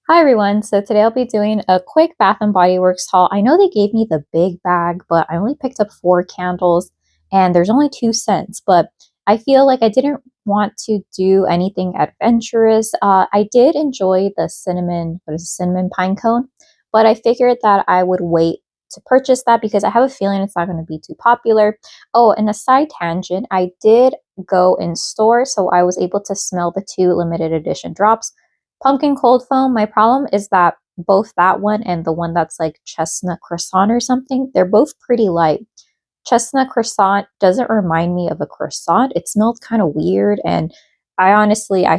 Hi everyone, so today I'll be doing a quick Bath and Body Works haul. I know they gave me the big bag, but I only picked up 4 candles and there's only 2 scents, but I feel like I didn't want to do anything adventurous. I did enjoy the cinnamon pine cone, but I figured that I would wait to purchase that because I have a feeling it's not going to be too popular. Oh, and a side tangent, I did go in store, so I was able to smell the 2 limited edition drops. Pumpkin cold foam, my problem is that both that one and the one that's like chestnut croissant or something, they're both pretty light. Chestnut croissant doesn't remind me of a croissant. It smelled kind of weird, and I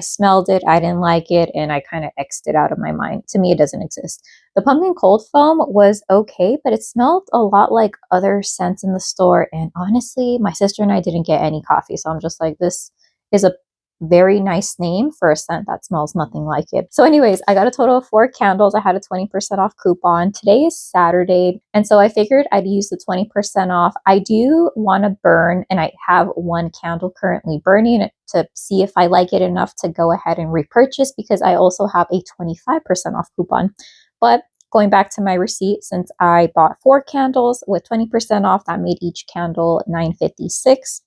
smelled it, I didn't like it, and I kind of X'd it out of my mind. To me, it doesn't exist. The pumpkin cold foam was okay, but it smelled a lot like other scents in the store. And honestly, my sister and I didn't get any coffee, so I'm just like, this is a very nice name for a scent that smells nothing like it. So anyways, I got a total of 4 candles. I had a 20% off coupon. Today is Saturday, and so I figured I'd use the 20% off. I do want to burn, and I have 1 candle currently burning to see if I like it enough to go ahead and repurchase because I also have a 25% off coupon. But going back to my receipt, since I bought 4 candles with 20% off, that made each candle $9.56.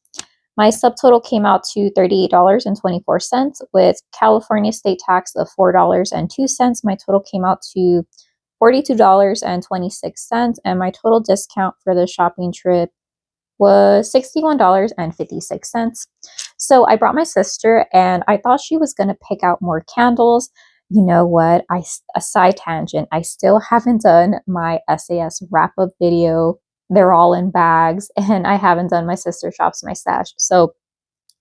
My subtotal came out to $38.24 with California state tax of $4.02. My total came out to $42.26, and my total discount for the shopping trip was $61.56. So I brought my sister, and I thought she was going to pick out more candles. You know what? A side tangent. I still haven't done my SAS wrap up video. They're all in bags, and I haven't done my sister shops my stash. So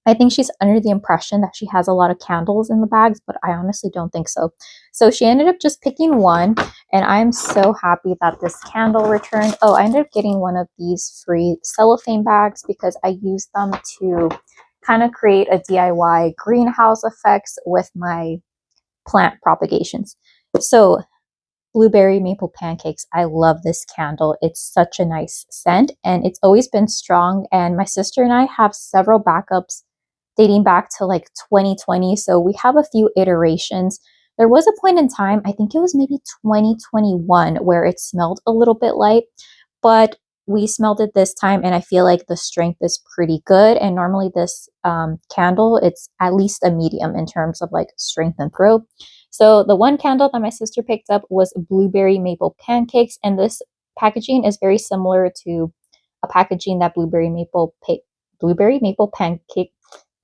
I think she's under the impression that she has a lot of candles in the bags, but I honestly don't think so. So she ended up just picking one, and I'm so happy that this candle returned. Oh, I ended up getting one of these free cellophane bags because I used them to kind of create a DIY greenhouse effects with my plant propagations. So blueberry maple pancakes. I love this candle. It's such a nice scent, and it's always been strong. And my sister and I have several backups dating back to like 2020. So we have a few iterations. There was a point in time, I think it was maybe 2021, where it smelled a little bit light, but we smelled it this time, and I feel like the strength is pretty good. And normally, this candle, it's at least a medium in terms of like strength and throw. So the 1 candle that my sister picked up was blueberry maple pancakes, and this packaging is very similar to a packaging that blueberry maple pancake.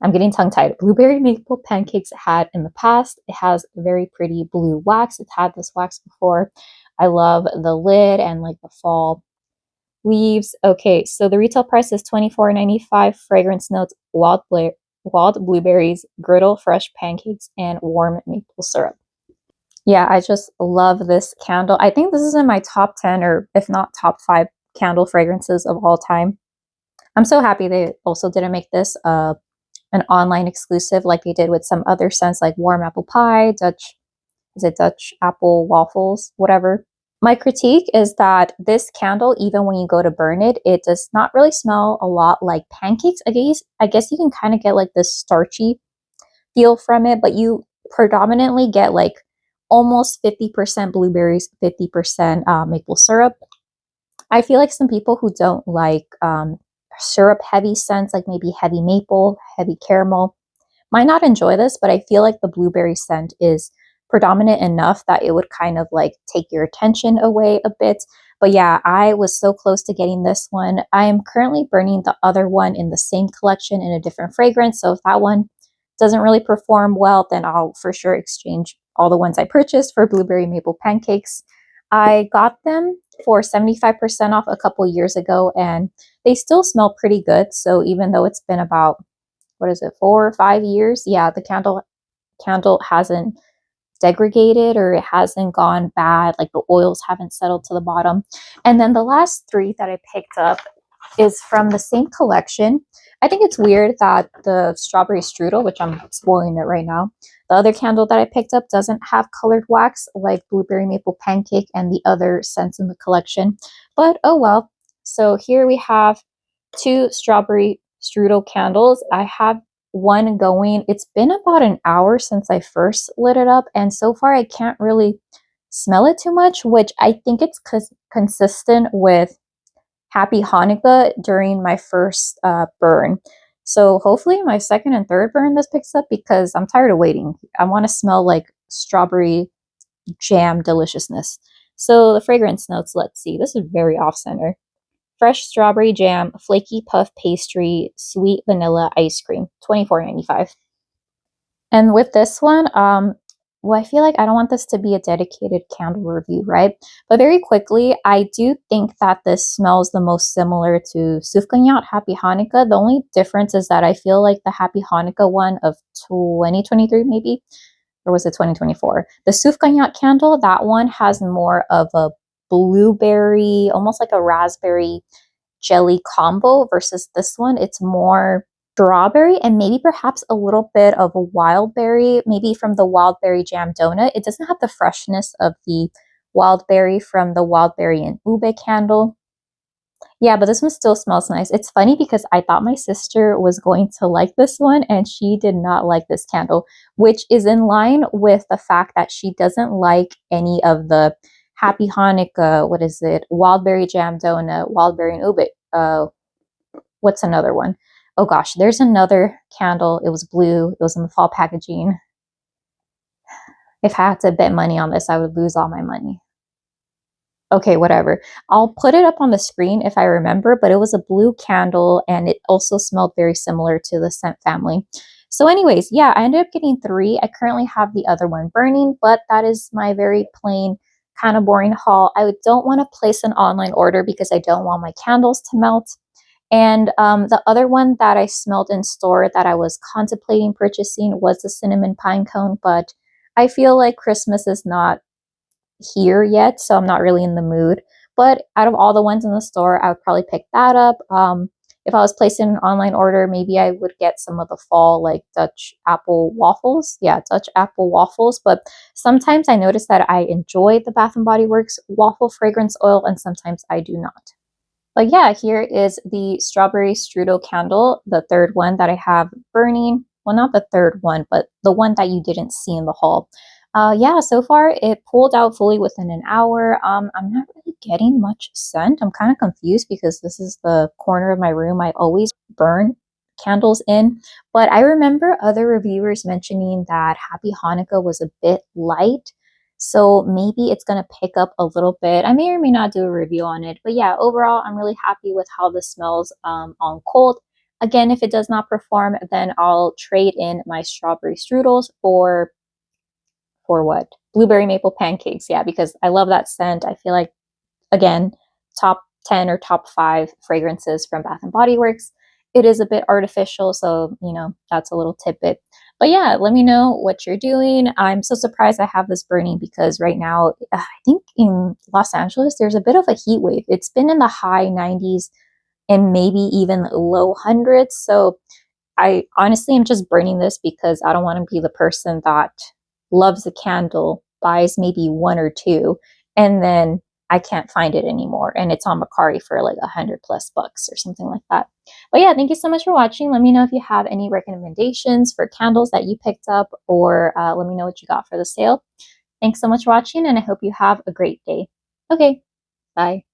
I'm getting tongue tied. Blueberry maple pancakes had in the past. It has very pretty blue wax. It's had this wax before. I love the lid and like the fall leaves. Okay, so the retail price is $24.95. Fragrance notes: wild blueberries, griddle fresh pancakes, and warm maple syrup. Yeah, I just love this candle. I think this is in my top 10 or if not top 5 candle fragrances of all time. I'm so happy they also didn't make this an online exclusive like they did with some other scents like warm apple pie, Dutch apple waffles, whatever. My critique is that this candle, even when you go to burn it, it does not really smell a lot like pancakes. I guess you can kind of get like this starchy feel from it, but you predominantly get like almost 50% blueberries, 50% maple syrup. I feel like some people who don't like syrup heavy scents, like maybe heavy maple, heavy caramel, might not enjoy this, but I feel like the blueberry scent is predominant enough that it would kind of like take your attention away a bit. But yeah, I was so close to getting this one. I am currently burning the other one in the same collection in a different fragrance. So if that one doesn't really perform well, then I'll for sure exchange all the ones I purchased for blueberry maple pancakes. I got them for 75% off a couple years ago, and they still smell pretty good. So even though it's been about, what is it, 4 or 5 years? Yeah, the candle hasn't degraded or it hasn't gone bad. Like the oils haven't settled to the bottom. And then the last 3 that I picked up is from the same collection. I think it's weird that the strawberry strudel, which I'm spoiling it right now, the other candle that I picked up doesn't have colored wax like blueberry maple pancake and the other scents in the collection. But oh well. So here we have 2 strawberry strudel candles. I have one going. It's been about an hour since I first lit it up, and so far I can't really smell it too much, which I think it's consistent with Happy Hanukkah during my first burn. So hopefully my second and third burn this picks up because I'm tired of waiting. I want to smell like strawberry jam deliciousness. So the fragrance notes, let's see. This is very off-center. Fresh strawberry jam, flaky puff pastry, sweet vanilla ice cream, $24.95. And with this one, well, I feel like I don't want this to be a dedicated candle review, right? But very quickly, I do think that this smells the most similar to Sufganiyat Happy Hanukkah. The only difference is that I feel like the Happy Hanukkah one of 2023, maybe, or was it 2024? The Sufganiyat candle, that one has more of a blueberry, almost like a raspberry jelly combo versus this one. It's more strawberry and maybe perhaps a little bit of a wild berry, maybe from the wild berry jam donut. It doesn't have the freshness of the wild berry from the wild berry and ube candle. Yeah, but this one still smells nice. It's funny because I thought my sister was going to like this one and she did not like this candle, which is in line with the fact that she doesn't like any of the Happy Hanukkah, what is it? Wild berry jam donut, wild berry and ube. What's another one? Oh gosh, there's another candle. It was blue. It was in the fall packaging. If I had to bet money on this, I would lose all my money. Okay, whatever. I'll put it up on the screen if I remember, but it was a blue candle and it also smelled very similar to the scent family. So anyways, yeah, I ended up getting 3. I currently have the other one burning, but that is my very plain, kind of boring haul. I don't want to place an online order because I don't want my candles to melt. And the other one that I smelled in store that I was contemplating purchasing was the cinnamon pine cone, but I feel like Christmas is not here yet, so I'm not really in the mood. But out of all the ones in the store, I would probably pick that up. If I was placing an online order, maybe I would get some of the fall like Dutch apple waffles. Yeah, Dutch apple waffles. But sometimes I notice that I enjoy the Bath and Body Works waffle fragrance oil, and sometimes I do not. But yeah, here is the strawberry strudel candle, the third one that I have burning. Well, not the third one, but the one that you didn't see in the haul. Yeah, so far it pulled out fully within an hour. I'm not really getting much scent. I'm kind of confused because this is the corner of my room I always burn candles in. But I remember other reviewers mentioning that Happy Hanukkah was a bit light. So maybe it's going to pick up a little bit. I may or may not do a review on it. But yeah, overall, I'm really happy with how this smells on cold. Again, if it does not perform, then I'll trade in my strawberry strudels for what? Blueberry maple pancakes. Yeah, because I love that scent. I feel like, again, top 10 or top 5 fragrances from Bath and Body Works. It is a bit artificial, so, that's a little tidbit. But yeah, let me know what you're doing. I'm so surprised I have this burning because right now, I think in Los Angeles, there's a bit of a heat wave. It's been in the high 90s and maybe even low hundreds. So I honestly am just burning this because I don't want to be the person that loves a candle, buys maybe 1 or 2, and then I can't find it anymore. And it's on Mercari for like $100+ or something like that. But yeah, thank you so much for watching. Let me know if you have any recommendations for candles that you picked up, or let me know what you got for the sale. Thanks so much for watching, and I hope you have a great day. Okay, bye.